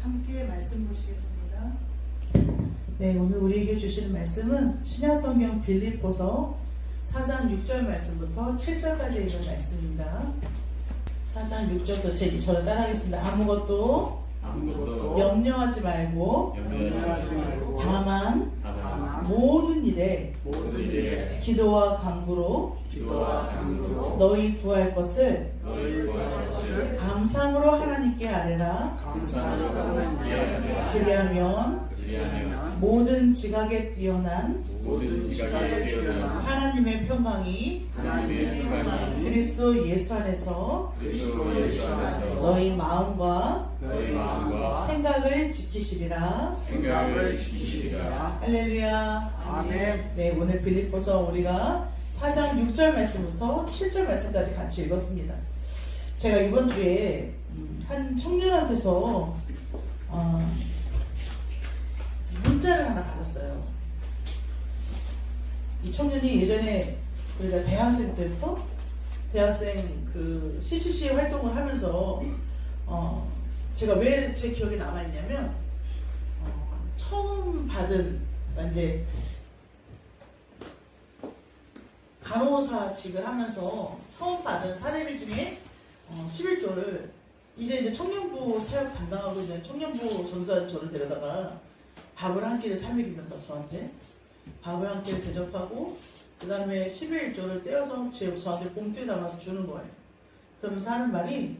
함께 말씀 보시겠습니다. 네, 오늘 우리에게 주시는 말씀은 신약성경 빌립보서 4장 6절 말씀부터 7절까지 있는 말씀입니다. 4장 6절부터 저를 따라하겠습니다. 아무것도 염려하지 말고 다만 모든 일에 기도와 간구로 너희 구할 것을 감사함으로 하나님께 아뢰라. 그리하면 모든 지각에 뛰어난 하나님의 평강이 그리스도 예수 안에서 너희 마음과 생각을 지키시리라. 할렐루야. 아멘. 네, 오늘 빌립보서 우리가 4장 6절 말씀부터 7절 말씀까지 같이 읽었습니다. 제가 이번 주에 한 청년한테서 문자를 하나 받았어요. 이 청년이 예전에 우리가 대학생 때부터 대학생 그 CCC 활동을 하면서 제가 왜 제 기억에 남아있냐면 처음 받은 이제 간호사직을 하면서 처음 받은 사례비 중에 11조를 이제 청년부 사역 담당하고 있는 청년부 전수한 저를 데려다가 밥을 한 끼를 삶기면서 저한테 밥을 한 끼를 대접하고 그 다음에 11조를 떼어서 저한테 봉투에 담아서 주는 거예요. 그러면서 하는 말이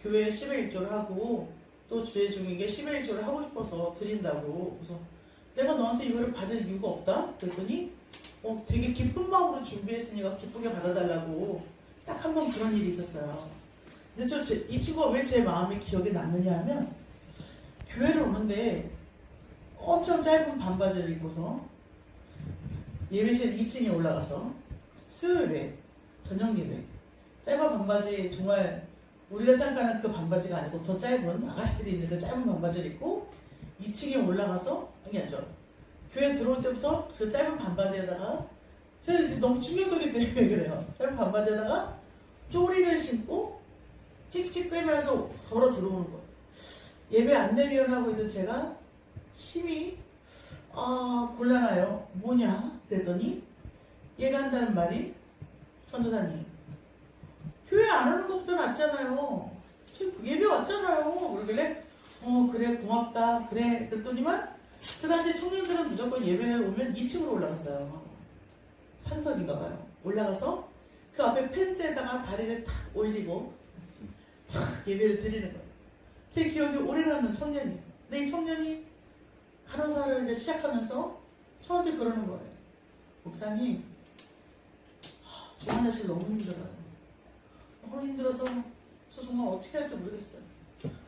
교회에 11조를 하고 또 주의 중에게 11조를 하고 싶어서 드린다고. 그래서 내가 너한테 이거를 받을 이유가 없다? 그랬더니 되게 기쁜 마음으로 준비했으니까 기쁘게 받아달라고 딱 한 번 그런 일이 있었어요. 근데 이 친구가 왜 제 마음에 기억에 남느냐 하면 교회를 오는데 엄청 짧은 반바지를 입고서 예배실 2층에 올라가서 수요일에 저녁 예배 짧은 반바지 정말 우리가 생각하는 그 반바지가 아니고 더 짧은 아가씨들이 입는 그 짧은 반바지를 입고 2층에 올라가서 교회 들어올 때부터 그 짧은 반바지에다가 제가 이제 너무 충격적인데 왜 그래요? 짧은 반바지에다가 쪼리를 신고 찍찍 끌면서 걸어 들어오는 거예요. 예배 안내위원하고 있던 제가 심히 곤란해요. 뭐냐? 그랬더니 얘가 한다는 말이 전도사님 교회 안 오는 것보다 낫잖아요. 예배 왔잖아요. 그러길래 그래 고맙다 그래 그랬더니만 그 당시 청년들은 무조건 예배를 오면 2층으로 올라갔어요. 상석인가 봐요. 올라가서 그 앞에 펜스에다가 다리를 탁 올리고 탁 예배를 드리는 거예요. 제 기억에 오래 남는 청년이에요. 근데 이 청년이 간호사를 이제 시작하면서 저한테 그러는 거예요. 목사님, 주간하실 너무 힘들어요. 너무 힘들어서 저 정말 어떻게 할지 모르겠어요.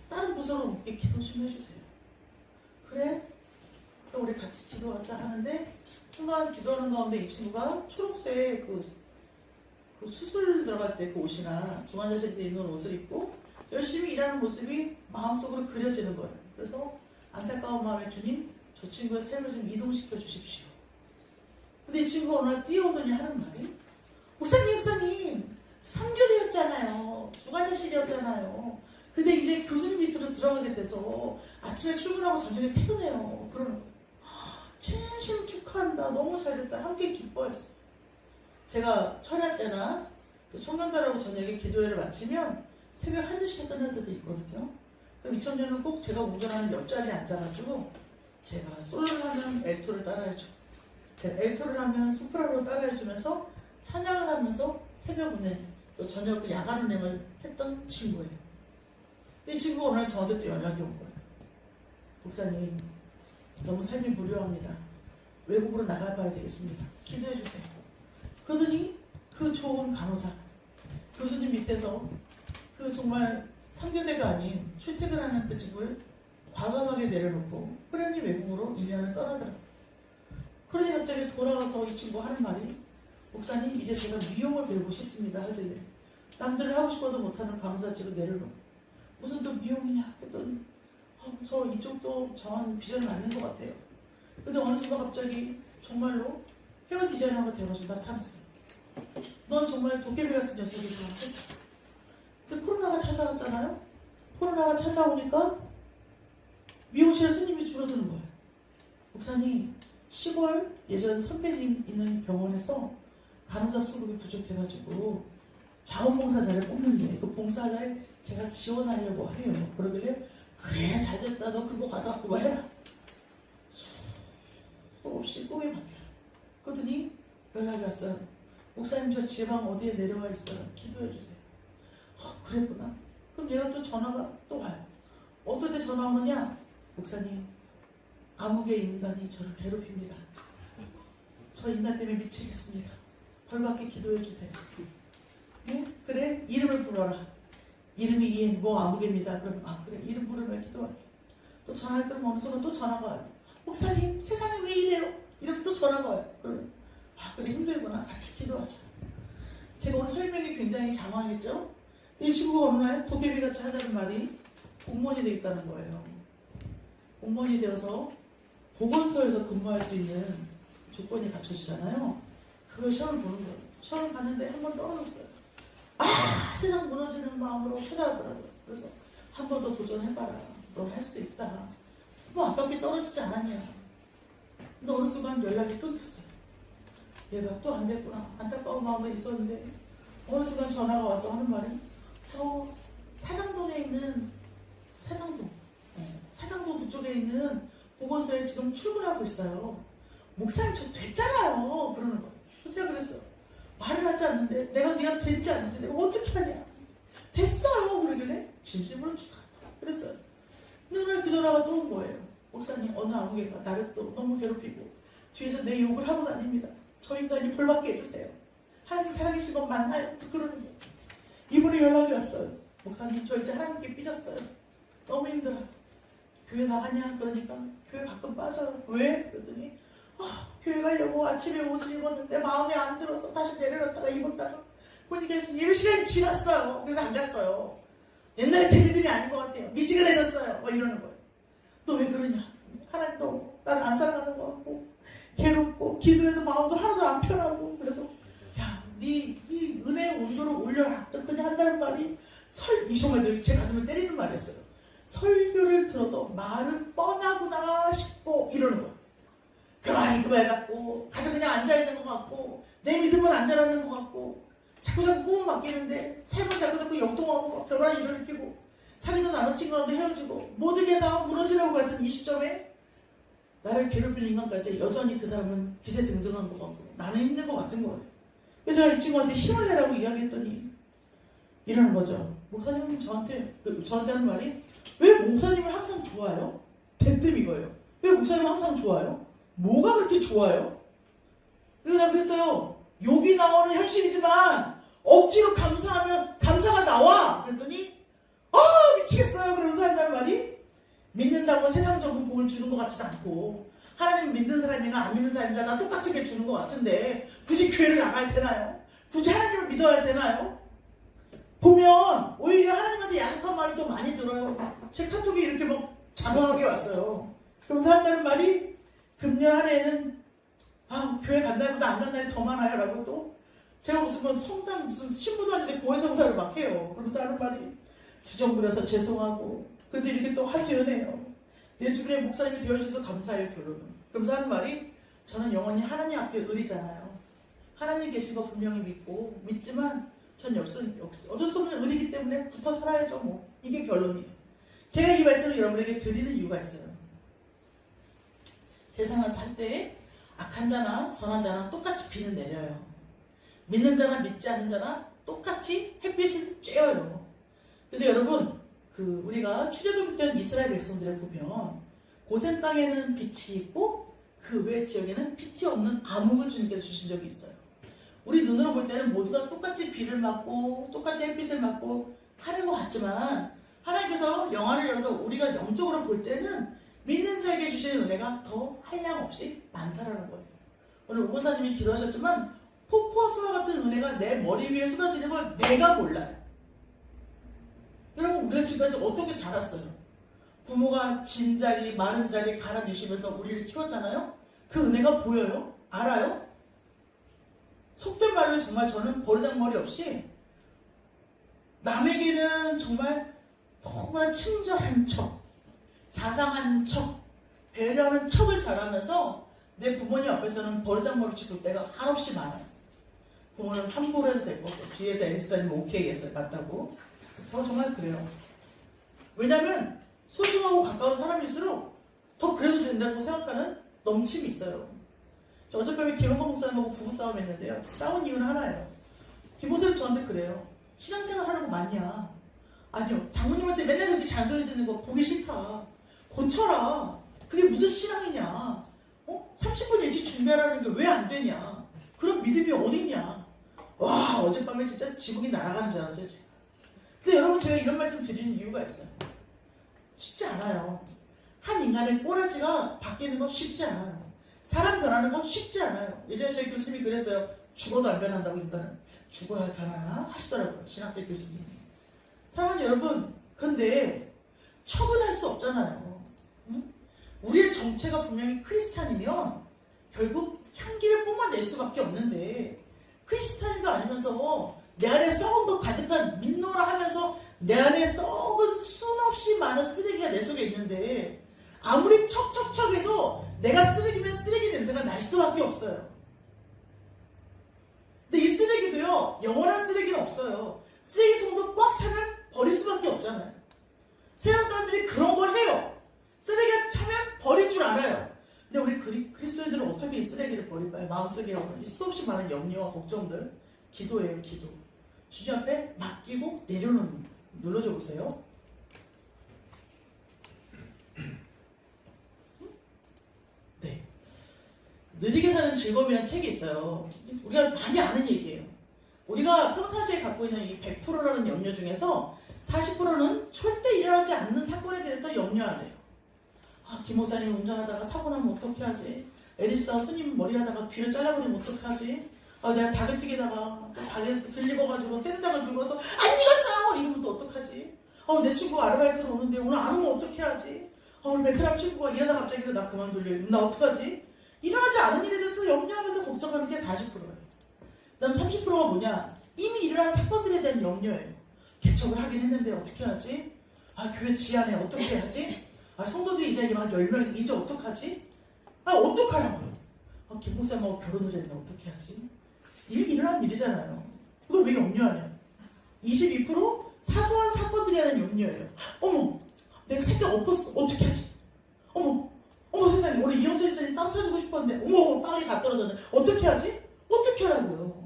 다른 부서로 옮게 기도 좀 해주세요. 그래? 그럼 우리 같이 기도하자 하는데 순간 기도하는 가운데 이 친구가 초록색 그 수술 들어갈 때 그 옷이나 중환자실에 입는 옷을 입고 열심히 일하는 모습이 마음속으로 그려지는 거예요. 그래서 안타까운 마음에 주님 저 친구의 삶을 좀 이동시켜 주십시오. 근데 이 친구가 어느 날 뛰어오더니 하는 말이 목사님 3교대였잖아요. 중환자실이었잖아요. 근데 이제 교수님 밑으로 들어가게 돼서 아침에 출근하고 저녁에 퇴근해요. 그러는 거예요. 진심 축하한다. 너무 잘됐다. 함께 기뻐했어요. 제가 철야 때나 청년들하고 저녁에 기도회를 마치면 새벽 1-2시에 끝날 때도 있거든요. 그럼 이 청년은 꼭 제가 운전하는 옆자리에 앉아가지고 제가 솔로를 하면 엘토를 따라해주고 제가 엘토를 하면 소프라노를 따라해주면서 찬양을 하면서 새벽 운행 또 저녁 그 야간 운행을 했던 친구예요. 이 친구가 오늘 저한테 또 연락이 온 거예요. 목사님 너무 삶이 무료합니다. 외국으로 나가봐야 되겠습니다. 기도해 주세요. 그러더니 그 좋은 간호사 교수님 밑에서 그 정말 3교대가 아닌 출퇴근하는 그 집을 과감하게 내려놓고 호련히 외국으로 1년을 떠나더라고요. 그러니 갑자기 돌아와서 이 친구 하는 말이 목사님 이제 제가 미용을 배우고 싶습니다 하길래 남들을 하고 싶어도 못하는 간호사직을 내려놓고 무슨 또 미용이냐 했더니 저 이쪽도 저한 비전을 맞는 것 같아요. 근데 어느 순간 갑자기 정말로 헤어 디자이너가 되어가지고 나타났어요. 넌 정말 도깨비 같은 녀석이구나 했어. 근데 코로나가 찾아왔잖아요. 코로나가 찾아오니까 미용실에 손님이 줄어드는 거예요. 목사님, 시골 예전 선배님 있는 병원에서 간호사 수급이 부족해가지고 자원봉사자를 뽑는데 그 봉사자에 제가 지원하려고 해요. 그러길래 그래 잘됐다. 너 그거 가서 그거 해라. 수도 없이 꿈이 바뀌어요. 그러더니 연락이 왔어요. 목사님 저 지방 어디에 내려와 있어요. 기도해 주세요. 그랬구나. 그럼 얘가 또 전화가 또 와요. 어떨 때 전화 오느냐? 목사님 암흑의 인간이 저를 괴롭힙니다. 저 인간 때문에 미치겠습니다. 벌받게 기도해 주세요. 네? 그래? 이름을 불러라. 이름이 이엔 뭐 암흑입니다. 그럼 그래 이름 부르면 기도할게. 또 전화를 끊으면 어느 순간 또 전화가 와요. 목사님 세상이 왜 이래요? 이렇게 또 전화가 와요. 그러면 그래 힘들구나. 같이 기도하자. 제가 오늘 설명이 굉장히 장황했죠? 이 친구가 어느 날 도깨비같이 하자는 말이 공무원이 되겠다는 거예요. 공무원이 되어서 보건소에서 근무할 수 있는 조건이 갖춰지잖아요. 그걸 시험을 보는 거예요. 시험을 봤는데 한 번 떨어졌어요. 세상 무너지는 마음으로 찾아가더라고요. 그래서 한 번 더 도전해봐라. 넌 할 수 있다. 뭐 아깝게 떨어지지 않았냐. 근데 어느 순간 연락이 끊겼어요. 얘가 또 안 됐구나. 안타까운 마음이 있었는데 어느 순간 전화가 와서 하는 말이 저 사당동에 있는 사당동 그쪽에 있는 보건소에 지금 출근하고 있어요. 목사님 저 됐잖아요. 그러는 거예요. 그래서 제가 그랬어요. 말을 하지 않는데 네가 됐지 않은지 내가 어떻게 하냐. 됐어요. 그러길래 진심으로 축하한다. 그랬어요. 근데 오늘 그 전화가 또 온 거예요. 목사님 어느 아무개가 나를 또 너무 괴롭히고 뒤에서 내 욕을 하고 다닙니다. 저 인간이 벌받게 해주세요. 하나님 살아계신 것 맞나요? 또 그러는 거예요. 이분이 연락이 왔어요. 목사님 저 이제 하나님께 삐졌어요. 너무 힘들어. 교회 나가냐? 그러니까 교회 가끔 빠져요. 왜? 그랬더니 교회 가려고 아침에 옷을 입었는데 마음에 안 들어서 다시 내려놨다가 입었다가 보니까 예배 시간이 지났어요. 그래서 안 갔어요. 옛날에 제 믿음이 아닌 것 같아요. 미지근해졌어요. 뭐 이러는 거예요. 너 왜 그러냐? 하나님도 나를 안 사랑하는 것 같고 괴롭고 기도해도 마음도 하나도 안 편하고 그래서 야, 네 은혜의 온도를 올려라. 그랬더니 한다는 말이 이 정말 제 가슴을 때리는 말이었어요. 설교를 들어도 말은 뻔하구나 싶고 이러는 거예요. 그만이 해갖고 가서 그냥 앉아있는 것 같고 내 믿음은 안 자라는 것 같고 자꾸 꿈은 바뀌는데 삶은 자꾸 역동하고 변화를 일으키고 사귀도 나눠 친구랑도 헤어지고 모든 게 다 무너지려고 같은 이 시점에 나를 괴롭히는 인간까지 여전히 그 사람은 기세 등등한 것 같고 나는 힘든 것 같은 거예요. 그래서 제가 이 친구한테 힘을 내라고 이야기했더니 이러는 거죠. 목사님은 저한테 하는 말이 왜 목사님을 항상 좋아요? 대뜸 이거예요. 왜 목사님은 항상 좋아요? 뭐가 그렇게 좋아요? 그래서 내가 그랬어요. 욕이 나오는 현실이지만 억지로 감사하면 감사가 나와. 그랬더니 미치겠어요. 그러면서 한다는 말이 믿는다고 세상적인 복을 주는 것 같지도 않고 하나님 믿는 사람이나 안 믿는 사람이나 다 똑같이 주는 것 같은데 굳이 교회를 나가야 되나요? 굳이 하나님을 믿어야 되나요? 보면 오히려 하나님한테 야속한 마음이 더 많이 들어요. 제 카톡이 이렇게 막 장황하게 왔어요. 그러면서 한다는 말이 금년 한 해에는 교회 간 날보다 안 간 날이 더 많아요 라고 또 제가 무슨 성당 무슨 신부도 아닌데 고해성사를 막 해요. 그러면서 하는 말이 주정부려서 죄송하고 그래도 이렇게 또 하소연해요. 내 주변에 목사님이 되어주셔서 감사해요. 결론은. 그러면서 하는 말이 저는 영원히 하나님 앞에 의리잖아요. 하나님 계신 거 분명히 믿지만 전 어쩔 수 없는 의리기 때문에 붙어 살아야죠. 뭐 이게 결론이에요. 제가 이 말씀을 여러분에게 드리는 이유가 있어요. 세상을 살 때 악한 자나 선한 자나 똑같이 비는 내려요. 믿는 자나 믿지 않는 자나 똑같이 햇빛을 쬐어요. 근데 여러분 우리가 출애굽 때 이스라엘 백성들을 보면 고센 땅에는 빛이 있고 그 외 지역에는 빛이 없는 암흑을 주님께서 주신 적이 있어요. 우리 눈으로 볼 때는 모두가 똑같이 비를 맞고 똑같이 햇빛을 맞고 하는 것 같지만 하나님께서 영화를 열어서 우리가 영적으로 볼 때는 믿는 자에게 주시는 은혜가 더 한량없이 많다라는 거예요. 오늘 우고사님이 기도하셨지만 폭포수와 같은 은혜가 내 머리 위에 쏟아지는 걸 내가 몰라요. 여러분 우리가 지금까지 어떻게 자랐어요? 부모가 진 자리, 마른 자리 갈아내시면서 우리를 키웠잖아요. 그 은혜가 보여요? 알아요? 속된 말로 정말 저는 버르장머리 없이 남에게는 정말 너무나 친절한 척, 자상한 척, 배려하는 척을 잘하면서 내 부모님 앞에서는 버르장머리 굴 때가 한없이 많아요. 부모님 함부로 해도 될 거고 뒤에서 엔지사님 오케이 했어요. 맞다고. 저 정말 그래요. 왜냐면 소중하고 가까운 사람일수록 더 그래도 된다고 생각하는 넘침이 있어요. 저 어젯밤에 김원광 목사님하고 부부싸움 했는데요. 싸운 이유는 하나예요. 김 목사님 저한테 그래요. 신앙생활 하는 거 맞냐? 아니요. 장모님한테 맨날 그렇게 잔소리 듣는 거 보기 싫다. 고쳐라. 그게 무슨 신앙이냐? 30분 일찍 준비하라는 게 왜 안 되냐? 그런 믿음이 어딨냐? 와, 어젯밤에 진짜 지붕이 날아가는 줄 알았어요, 제가. 근데 여러분, 제가 이런 말씀 드리는 이유가 있어요. 쉽지 않아요. 한 인간의 꼬라지가 바뀌는 건 쉽지 않아요. 사람 변하는 건 쉽지 않아요. 예전에 저희 교수님이 그랬어요. 죽어도 안 변한다고 인간은. 죽어야 변하나? 하시더라고요. 신학대 교수님이. 사랑하는 여러분, 그런데 척은 할 수 없잖아요. 응? 우리의 정체가 분명히 크리스찬이면 결국 향기를 뿜어낼 수밖에 없는데 크리스찬도 아니면서 내 안에 썩은 것 가득한 민노라 하면서 내 안에 썩은 수없이 많은 쓰레기가 내 속에 있는데 아무리 척척척해도 내가 쓰레기면 쓰레기 냄새가 날 수밖에 없어요. 근데 이 쓰레기도요, 영원한 쓰레기는 없어요. 쓰레기통도 꽉 차면 버릴 수밖에 없잖아요. 세상 사람들이 그런 걸 해요. 쓰레기가 차면 버릴 줄 알아요. 근데 우리 그리스도인들은 어떻게 이 쓰레기를 버릴까요? 마음속에 오는 이 수없이 많은 염려와 걱정들. 기도예요, 기도. 주님 앞에 맡기고 내려놓는, 눌러줘 보세요. 네. 느리게 사는 즐거움이라는 책이 있어요. 우리가 많이 아는 얘기예요. 우리가 평상시에 갖고 있는 이 100%라는 염려 중에서 40%는 절대 일어나지 않는 사건에 대해서 염려하네요. 아, 김 목사님 운전하다가 사고 나면 어떻게 하지? 에디스가 손님 머리 하다가 귀를 잘라버리면 어떻게 하지? 아, 내가 닭을 튀기다가 닭에 들리고가지고 생닭을 들고 와서 안 익었어! 이러면 또 어떡하지? 내 친구가 아르바이트로 오는데 오늘 안 오면 어떻게 하지? 우리 베트남 친구가 이러다 갑자기 나 그만둘래. 나 어떡하지? 일어나지 않은 일에 대해서 염려하면서 걱정하는 게 40%예요. 그다음 30%가 뭐냐? 이미 일어난 사건들에 대한 염려예요. 개척을 하긴 했는데 어떻게 하지? 아, 교회 지하네 어떻게 하지? 아, 성도들이 이제 막 10명 이제 어떡하지? 아, 어떡하라고요? 아, 김 목사님하고 결혼을 했는데 어떻게 하지? 이미 일어난 일이잖아요. 이걸 왜 염려하냐? 22% 사소한 사건들에 대한 염려예요. 어머, 내가 살짝 엎었어. 어떻게 하지? 어머 세상에, 우리 이영철 선생님 땅 사주고 싶었는데 어머, 땅이 다 떨어졌네. 어떻게 하지? 어떻게 하라고요?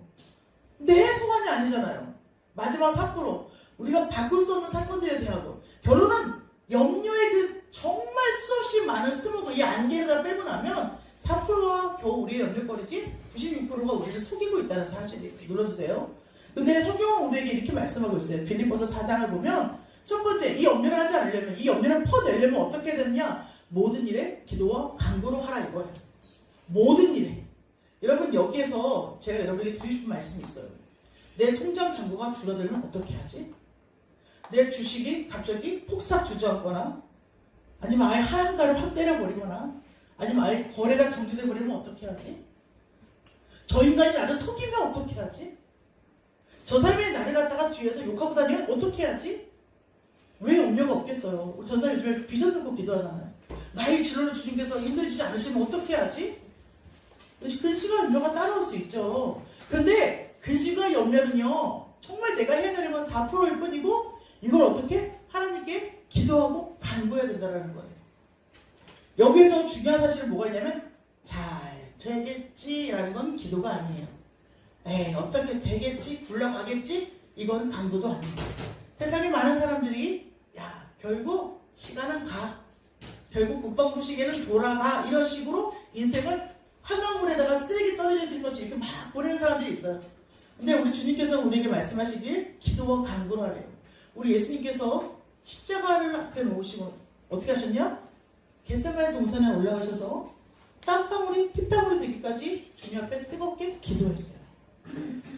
내 소관이 아니잖아요. 마지막 4% 우리가 바꿀 수 없는 사건들에 대하고 결혼은 염려의 그 정말 수없이 많은 스모그 이 안개를 다 빼고 나면 4%가 겨우 우리의 염려거리지 96%가 우리를 속이고 있다는 사실이. 눌러주세요. 근데 성경은 우리에게 이렇게 말씀하고 있어요. 빌립보서 4장을 보면 첫 번째, 이 염려를 하지 않으려면, 이 염려를 퍼내려면 어떻게 해야 되느냐? 모든 일에 기도와 간구로 하라 이거예요. 모든 일에. 여러분, 여기에서 제가 여러분에게 드리고 싶은 말씀이 있어요. 내 통장 잔고가 줄어들면 어떻게 하지? 내 주식이 갑자기 폭삭 주저앉거나 아니면 아예 하한가를 확 때려버리거나 아니면 아예 거래가 정지돼버리면 어떻게 하지? 저 인간이 나를 속이면 어떻게 하지? 저 사람이 나를 갖다가 뒤에서 욕하고 다니면 어떻게 하지? 왜 염려가 없겠어요? 우리 전사님 요즘에 비전 듣고 기도하잖아요. 나의 진로를 주님께서 인도해주지 않으시면 어떻게 하지? 근심과 염려가 따라올 수 있죠. 그런데 근심과 염려는요, 정말 내가 해야 되는 건 4%일 뿐이고 이걸 어떻게? 하나님께 기도하고 간구해야 된다는 거예요. 여기에서 중요한 사실은 뭐가 있냐면 잘 되겠지라는 건 기도가 아니에요. 에이, 어떻게 되겠지? 굴러가겠지? 이건 간구도 아니에요. 세상에 많은 사람들이 야, 결국 시간은 가. 결국 국방부 시계는 돌아가. 이런 식으로 인생을 한강물에다가 쓰레기 떠들이는 것처럼 이렇게 막 보내는 사람들이 있어요. 근데 우리 주님께서 우리에게 말씀하시길 기도와 간구를 하래요. 우리 예수님께서 십자가를 앞에 놓으시고 어떻게 하셨냐? 겟세마네 동산에 올라가셔서 땀방울이 핏방울이 되기까지 주님 앞에 뜨겁게 기도했어요.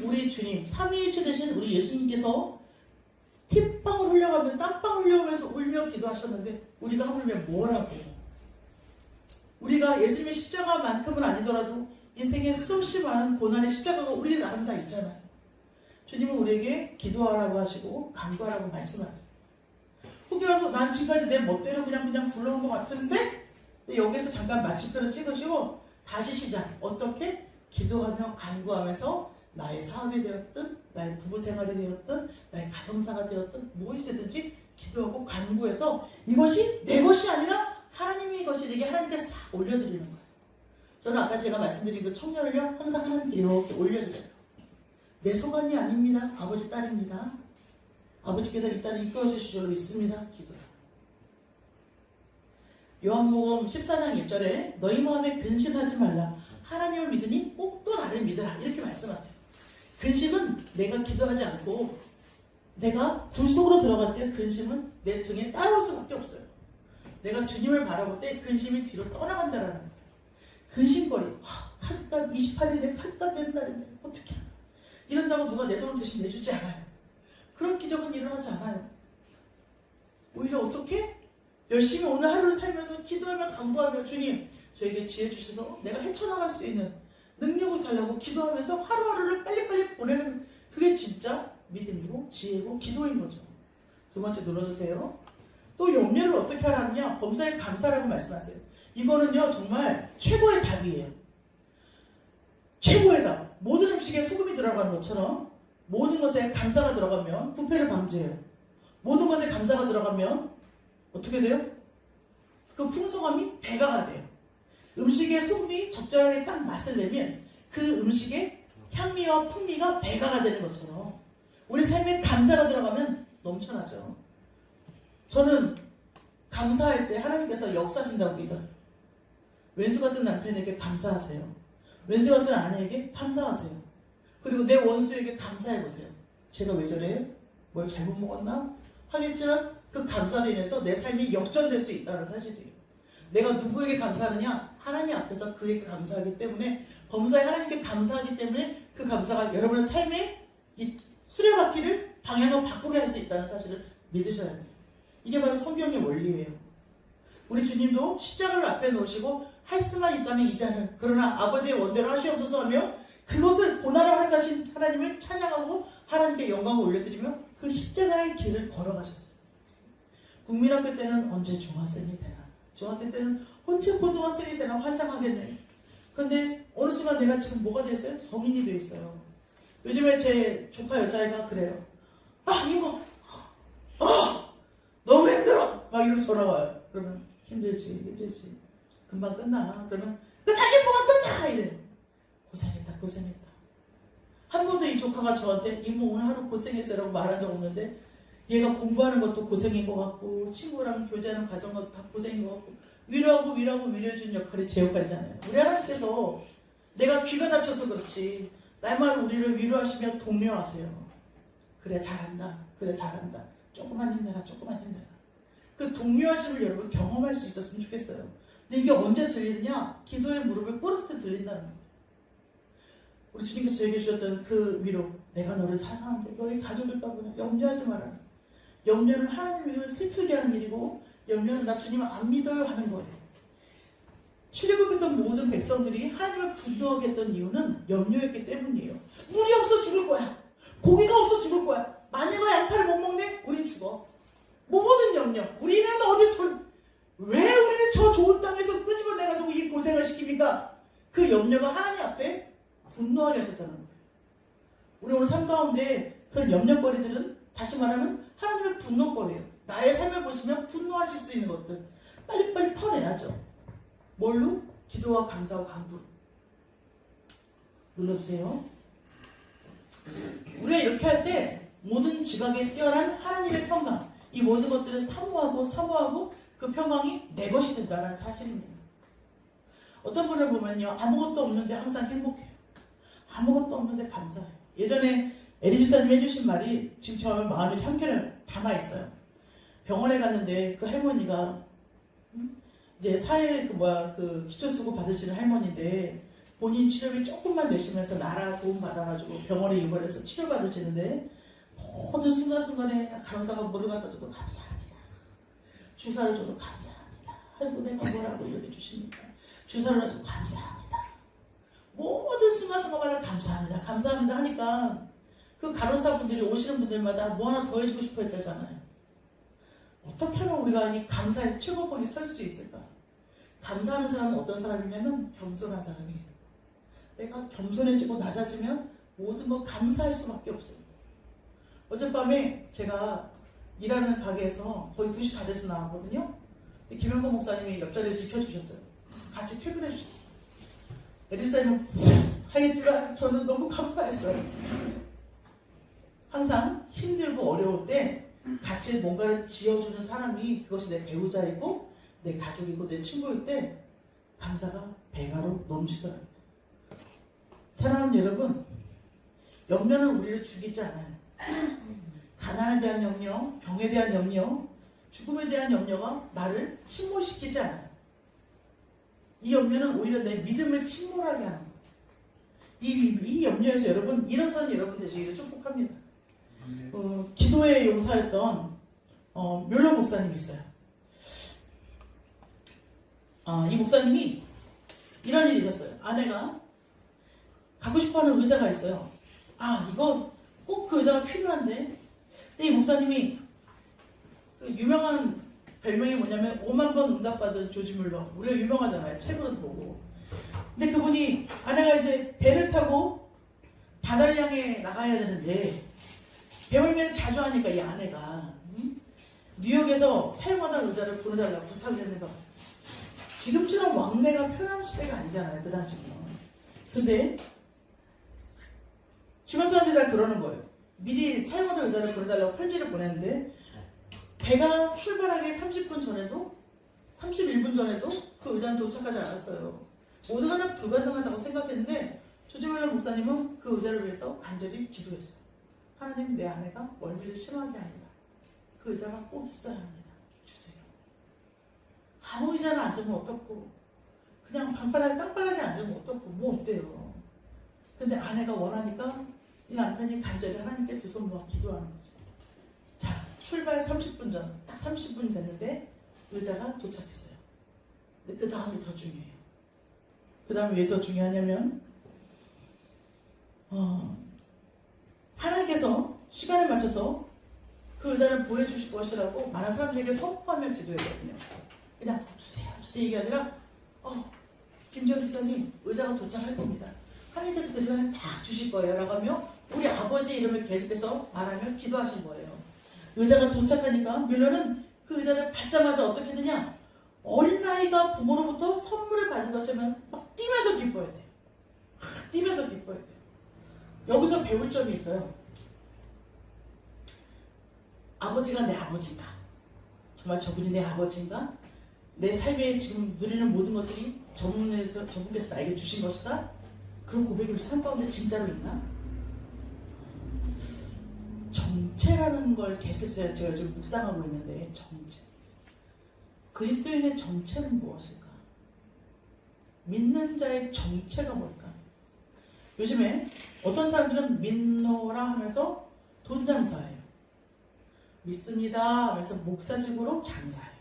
우리 주님, 삼위일체 되신 우리 예수님께서 핏방울 흘려가면서 땀방울 흘려가면서 울며 기도하셨는데 우리가 하물며 뭐라고? 우리가 예수님의 십자가만큼은 아니더라도 인생에 수없이 많은 고난의 십자가가 우리 나름 다 있잖아요. 주님은 우리에게 기도하라고 하시고 간구하라고 말씀하세요. 혹여라도 난 지금까지 내 멋대로 그냥 굴러온 것 같은데 여기서 잠깐 마침표를 찍으시고 다시 시작. 어떻게? 기도하며 간구하면서 나의 사업이 되었든 나의 부부 생활이 되었든 나의 가정사가 되었든 무엇이 되든지 기도하고 간구해서 이것이 내 것이 아니라 하나님의 것이 되게 하나님께 싹 올려드리는 거예요. 저는 아까 제가 말씀드린 그 청년을요 항상 하나님께 이렇게 올려드려요. 내 소관이 아닙니다. 아버지 딸입니다. 아버지께서 이 딸을 이끌어 주실 줄로 믿습니다. 기도해요. 요한복음 14장 1절에 너희 마음에 근심하지 말라. 하나님을 믿으니 꼭 또 나를 믿으라. 이렇게 말씀하세요. 근심은 내가 기도하지 않고 내가 굴 속으로 들어갈 때 근심은 내 등에 따라올 수밖에 없어요. 내가 주님을 바라볼 때 근심이 뒤로 떠나간다라는 거예요. 근심거리. 카드값 28일에 카드값 내는 날인데 어떻게 하나. 이런다고 누가 내 돈을 대신 내주지 않아요. 그런 기적은 일어나지 않아요. 오히려 어떻게? 열심히 오늘 하루를 살면서 기도하며 간구하며 주님 저에게 지혜 주셔서 내가 헤쳐나갈 수 있는 능력을 달라고 기도하면서 하루하루를 빨리빨리 보내는 그게 진짜 믿음이고 지혜고 기도인 거죠. 두 번째 눌러주세요. 또 염려를 어떻게 하라느냐? 범사에 감사라고 말씀하세요. 이거는요 정말 최고의 답이에요. 최고의 답. 모든 음식에 소금이 들어가는 것처럼 모든 것에 감사가 들어가면 부패를 방지해요. 모든 것에 감사가 들어가면 어떻게 돼요? 그 풍성함이 배가가 돼요. 음식에 소금이 적절하게 딱 맛을 내면 그 음식의 향미와 풍미가 배가가 되는 것처럼 우리 삶에 감사가 들어가면 넘쳐나죠. 저는 감사할 때 하나님께서 역사하신다고 믿어요. 왼수 같은 남편에게 감사하세요. 왼수 같은 아내에게 감사하세요. 그리고 내 원수에게 감사해보세요. 제가 왜 저래요? 뭘 잘못 먹었나? 하겠지만 그 감사로 인해서 내 삶이 역전될 수 있다는 사실이에요. 내가 누구에게 감사하느냐? 하나님 앞에서 그에게 감사하기 때문에 범사에 하나님께 감사하기 때문에 그 감사가 여러분의 삶의 이 수레바퀴를 방향을 바꾸게 할 수 있다는 사실을 믿으셔야 돼요. 이게 바로 성경의 원리예요. 우리 주님도 십자가를 앞에 놓으시고 할 수만 있다면 이 잔을 그러나 아버지의 원대로 하시옵소서 하며 그것을 고난을 허락하신 하나님을 찬양하고 하나님께 영광을 올려드리며 그 십자가의 길을 걸어가셨어요. 국민학교 때는 언제 중학생이 되나 중학생 때는 언제 고등학생이 되나 환장하겠네. 근데 어느 순간 내가 지금 뭐가 됐어요? 성인이 돼 있어요. 요즘에 제 조카 여자애가 그래요. 이모 너무 힘들어 막 이러고 전화 와요. 그러면 힘들지 금방 끝나. 그러면 끝나긴 뭐가 끝나 이래. 고생했다. 한 번도 이 조카가 저한테 이모 오늘 하루 고생했어요 라고 말한 적 없는데 얘가 공부하는 것도 고생인 것 같고 친구랑 교제하는 과정도 다 고생인 것 같고 위로하고 위로해주는 역할이 제 역할이잖아요. 우리 하나님께서 내가 귀가 다쳐서 그렇지 날마다 우리를 위로하시며 독려하세요. 그래 잘한다. 조금만 힘내라. 그 독려하심을 여러분 경험할 수 있었으면 좋겠어요. 근데 이게 언제 들리느냐? 기도의 무릎을 꿇었을 때 들린다는 거예요. 우리 주님께서 저에게 주셨던 그 위로 내가 너를 사랑하는데 너의 가족일까 보냐 염려하지 마라. 염려는 하나님을 슬프게 하는 일이고 염려는 나 주님을 안 믿어요 하는 거예요. 출애굽했던 모든 백성들이 하나님을 분노하게 했던 이유는 염려였기 때문이에요. 물이 없어 죽을 거야. 고기가 없어 죽을 거야. 마늘과 양파를 못 먹네? 우린 죽어. 모든 염려. 우리는 왜 우리는 저 좋은 땅에서 끄집어내가지고 이 고생을 시킵니까? 그 염려가 하나님 앞에 분노하게 하셨다는 거예요. 우리 오늘 삶 가운데 그런 염려거리들은 다시 말하면 하나님의 분노거리예요. 나의 삶을 보시면 분노하실 수 있는 것들 빨리빨리 퍼내야죠. 뭘로? 기도와 감사와 간구. 눌러주세요. 우리가 이렇게 할 때 모든 지각에 뛰어난 하나님의 평강, 이 모든 것들을 사모하고 그 평강이 내 것이 된다는 사실입니다. 어떤 분을 보면요 아무것도 없는데 항상 행복해요. 아무것도 없는데 감사해요. 예전에 에리 집사님 해주신 말이 지금 정말 마음에 참견을 담아있어요. 병원에 갔는데 그 할머니가 이제 그 기초수급 받으시는 할머니인데 본인 치료비 조금만 내시면서 나라 도움 받아가지고 병원에 입원해서 치료받으시는데 모든 순간순간에 간호사가 뭐를 갖다 줘도 감사합니다. 주사를 줘도 감사합니다. 아이고 내가 뭐라고 이렇게 주십니까? 주사를 줘도 감사합니다. 모든 순간순간마다 감사합니다 하니까 그 간호사분들이 오시는 분들마다 뭐 하나 더 해주고 싶어 했다잖아요. 어떻게 하면 우리가 이 감사의 최고봉에 설 수 있을까? 감사하는 사람은 어떤 사람이냐면 겸손한 사람이에요. 내가 겸손해지고 낮아지면 모든 거 감사할 수밖에 없어요. 어젯밤에 제가 일하는 가게에서 거의 2시 다 돼서 나왔거든요. 김영건 목사님이 옆자리를 지켜주셨어요. 같이 퇴근해 주셨어요. 에릴사님은 하겠지만 저는 너무 감사했어요. 항상 힘들고 어려울 때 같이 뭔가를 지어주는 사람이 그것이 내 배우자이고 내 가족이고 내 친구일 때 감사가 배가로 넘치더라고요. 사랑하는 여러분, 염려는 우리를 죽이지 않아요. 가난에 대한 염려, 병에 대한 염려, 죽음에 대한 염려가 나를 침몰시키지 않아요. 이 염려는 오히려 내 믿음을 침몰하게 하는 거예요. 이 염려에서 여러분, 일어서는 여러분 되시기를 축복합니다. 기도의 용사였던 뮬러 목사님이 있어요. 이 목사님이 이런 일이 있었어요. 아내가 갖고 싶어하는 의자가 있어요. 이거 꼭 그 의자가 필요한데. 근데 이 목사님이 그 유명한 별명이 뭐냐면 5만 번 응답받은 조지 뮬러. 우리가 유명하잖아요. 책으로도 보고. 근데 그분이 아내가 이제 배를 타고 바다를 향해 나가야 되는데 배울면 자주 하니까 이 아내가 뉴욕에서 사용하던 의자를 보내달라고 부탁을 했는 거. 지금처럼 왕래가 편한 시대가 아니잖아요. 그 당시는. 근데 주변 사람들이 다 그러는 거예요. 미리 사용하던 의자를 보내달라고 편지를 보냈는데 배가 출발하기 30분 전에도 31분 전에도 그 의자는 도착하지 않았어요. 모두가 다 불가능하다고 생각했는데 조지 뮬러 목사님은 그 의자를 위해서 간절히 기도했어요. 하나님, 내 아내가 멀미를 심하게 합니다. 그 의자가 꼭 있어야 합니다. 주세요. 아무 의자나 앉으면 어떻고 그냥 방바닥에 땅바닥에 앉으면 어떻고 뭐 어때요. 근데 아내가 원하니까 이 남편이 간절히 하나님께 두 손 모아 기도하는 거죠. 자, 출발 30분 전, 딱 30분이 됐는데 의자가 도착했어요. 근데 그 다음이 더 중요해요. 그 다음이 왜 더 중요하냐면 하나님께서 시간을 맞춰서 그 의자를 보여주실 것이라고 많은 사람들에게 선포하며 기도했거든요. 그냥 주세요 이게 아니라 김지영 지사님 의자가 도착할 겁니다. 하나님께서 그 시간에 딱 주실 거예요 라고 하며 우리 아버지의 이름을 계속해서 말하며 기도하신 거예요. 의자가 도착하니까 뮬러는 그 의자를 받자마자 어떻게 했느냐, 어린아이가 부모로부터 선물을 받은 것처럼 막 뛰면서 기뻐야 돼요. 뛰면서 기뻐야 돼요. 여기서 배울 점이 있어요. 아버지가 내 아버지인가? 정말 저분이 내 아버지인가? 내 삶에 지금 누리는 모든 것들이 저분께서 나에게 주신 것이다? 그런 고백이 우리 삶 가운데 진짜로 있나? 정체라는 걸 계속해서 제가 지금 묵상하고 있는데, 정체. 그리스도인의 정체는 무엇일까? 믿는 자의 정체가 뭘까? 요즘에 어떤 사람들은 믿노라 하면서 돈 장사해요. 믿습니다 하면서 목사직으로 장사해요.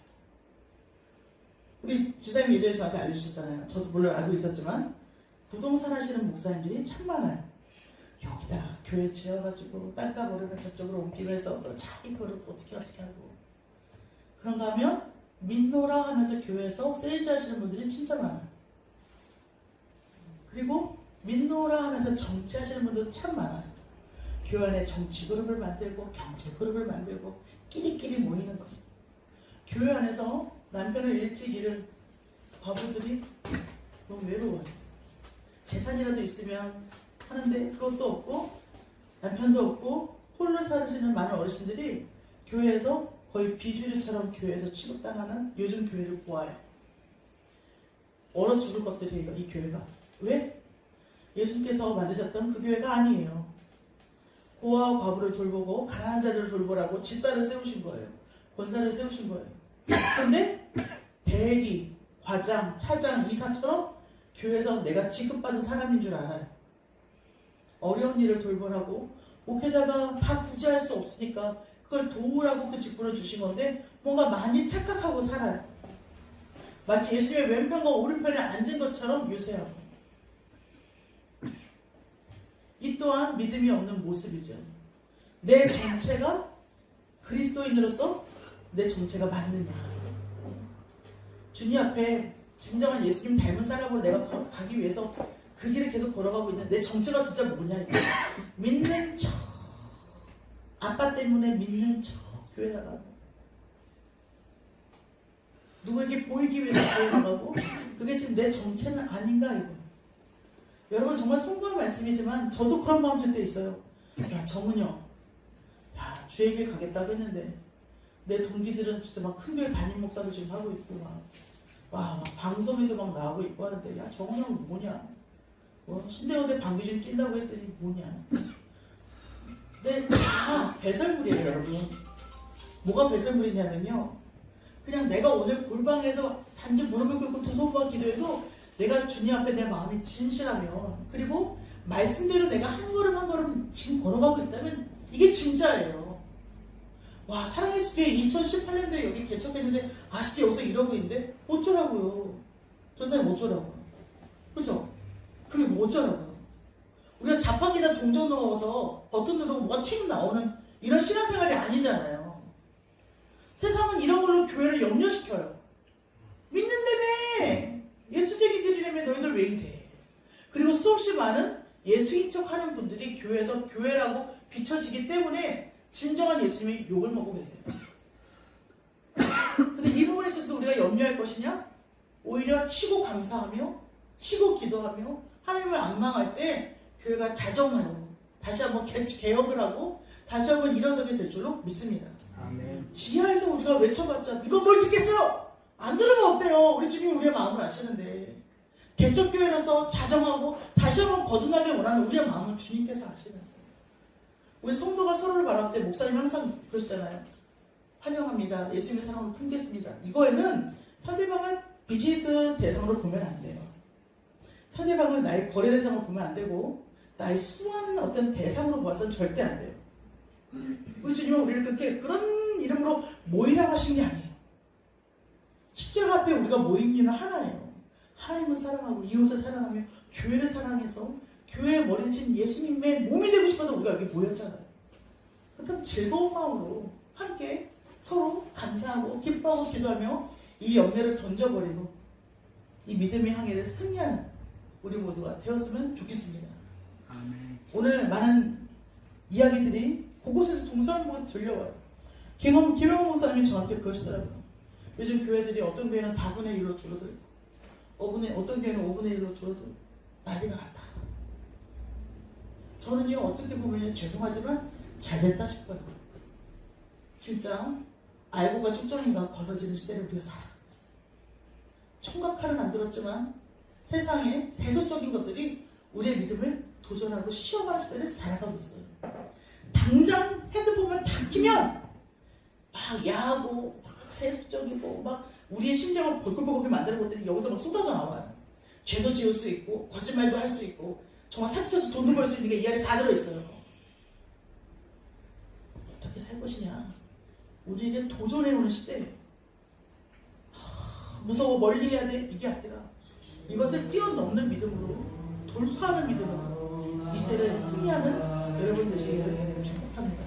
우리 지사님 예전에 저한테 알려주셨잖아요. 저도 물론 알고 있었지만 부동산 하시는 목사님들이 참 많아요. 여기다 교회 지어가지고 땅값 오르면 저쪽으로 옮기면서 또 자기 거를 어떻게 하고 그런가 하면 믿노라 하면서 교회에서 세일즈 하시는 분들이 진짜 많아요. 그리고 믿노라 하면서 정치하시는 분들도 참 많아요. 교회 안에 정치 그룹을 만들고 경제 그룹을 만들고 끼리끼리 모이는 거죠. 교회 안에서 남편을 일찍 잃은 과부들이 너무 외로워요. 재산이라도 있으면 하는데 그것도 없고 남편도 없고 홀로 사시는 많은 어르신들이 교회에서 거의 비주류처럼 교회에서 취급당하는 요즘 교회를 보아요. 얼어 죽을 것들이에요. 이 교회가. 왜? 예수님께서 만드셨던 그 교회가 아니에요. 고아와 과부를 돌보고 가난한 자들을 돌보라고 집사를 세우신 거예요. 권사를 세우신 거예요. 그런데 대리, 과장, 차장, 이사처럼 교회에서 내가 지급받은 사람인 줄 알아요. 어려운 일을 돌보라고 목회자가 다 구제할 수 없으니까 그걸 도우라고 그 직분을 주신 건데 뭔가 많이 착각하고 살아요. 마치 예수님의 왼편과 오른편에 앉은 것처럼 유세하고. 이 또한 믿음이 없는 모습이죠. 내 정체가 그리스도인으로서 내 정체가 맞느냐. 주님 앞에 진정한 예수님 닮은 사람으로 내가 가기 위해서 그 길을 계속 걸어가고 있는 내 정체가 진짜 뭐냐. 믿는 척, 아빠 때문에 믿는 척 교회 나가고, 누구에게 보이기 위해서 교회 나가고, 그게 지금 내 정체는 아닌가 이거. 여러분 정말 송구한 말씀이지만 저도 그런 마음 들 때 있어요. 야 정은영, 야 주의 길 가겠다고 했는데 내 동기들은 진짜 막 큰 교회 담임 목사도 지금 하고 있고 막 방송에도 막 나오고 있고 하는데, 야 정은영은 뭐냐, 신대원대 방귀좀 낀다고 했더니 뭐냐. 근데 다 배설물이에요 여러분. 뭐가 배설물이냐면요, 그냥 내가 오늘 골방에서 단지 무릎을 꿇고 두 손 모아 기도해도 내가 주님 앞에 내 마음이 진실하면, 그리고 말씀대로 내가 한 걸음 한 걸음 지금 걸어가고 있다면 이게 진짜예요. 와, 사랑의 숲교회 2018년도에 여기 개척했는데 아직도 여기서 이러고 있는데 어쩌라고요. 전사님 어쩌라고요. 그죠? 그게 뭐 어쩌라고요. 우리가 자판기나 동전 넣어서 버튼 누르고 뭐가 튀 나오는 이런 신앙생활이 아니잖아요. 세상은 이런 걸로 교회를 염려시켜요. 믿는다며, 예수쟁이들이라며 너희들 왜 이래. 그리고 수없이 많은 예수인 척 하는 분들이 교회에서 교회라고 비춰지기 때문에 진정한 예수님이 욕을 먹고 계세요. 근데 이 부분에 있어서 우리가 염려할 것이냐? 오히려 치고 감사하며 치고 기도하며 하나님을 앙망할 때 교회가 자정하고 다시 한번 개혁을 하고 다시 한번 일어서게 될 줄로 믿습니다. 아멘. 지하에서 우리가 외쳐봤자 누가 뭘 듣겠어요? 안 들으면 어때요? 우리 주님이 우리의 마음을 아시는데, 개척교회로서 자정하고 다시 한번 거듭나길 원하는 우리의 마음은 주님께서 아시는 거예요. 우리 성도가 서로를 바라볼 때 목사님 항상 그러시잖아요. 환영합니다. 예수님의 사랑을 품겠습니다. 이거에는 상대방을 비즈니스 대상으로 보면 안 돼요. 상대방을 나의 거래 대상으로 보면 안 되고 나의 수완 어떤 대상으로 보아서는 절대 안 돼요. 우리 주님은 우리를 그렇게 그런 이름으로 모이라고 하신 게 아니에요. 십자가 앞에 우리가 모인 이유는 하나예요. 하나님을 사랑하고 이웃을 사랑하며 교회를 사랑해서 교회의 머리 대신 예수님의 몸이 되고 싶어서 우리가 여기 모였잖아요. 그렇다면 즐거운 마음으로 함께 서로 감사하고 기뻐하고 기도하며 이 염려를 던져버리고 이 믿음의 항해를 승리하는 우리 모두가 되었으면 좋겠습니다. 아멘. 오늘 많은 이야기들이 곳곳에서 동서남북에서 들려와요. 김영훈 목사님이 저한테 그러시더라고요. 요즘 교회들이 어떤 교회는 4분의 1로 줄어들고 어떤 교회는 5분의 1로 줄어들고 난리가 났다. 저는요, 어떻게 보면 죄송하지만 잘됐다 싶어요. 진짜 알고가 쭉정이가 벌어지는 시대를 우리가 살아가고 있어요. 총각칼은 안 들었지만 세상의 세속적인 것들이 우리의 믿음을 도전하고 시험하는 시대를 살아가고 있어요. 당장 핸드폰만 탁 키면 막 야하고 막 세속적이고 막 우리의 심장을 벌컥벌컥하게 만드는 것들이 여기서 막 쏟아져 나와요. 죄도 지을 수 있고 거짓말도 할 수 있고 정말 사기쳐서 돈도 벌 수 있는 게 이 안에 다 들어있어요. 어떻게 살 것이냐. 우리에게 도전해오는 시대. 무서워 멀리 해야 돼 이게 아니라 이것을 뛰어넘는 믿음으로 돌파하는 믿음으로 이 시대를 승리하는 여러분 되시기를 축복합니다.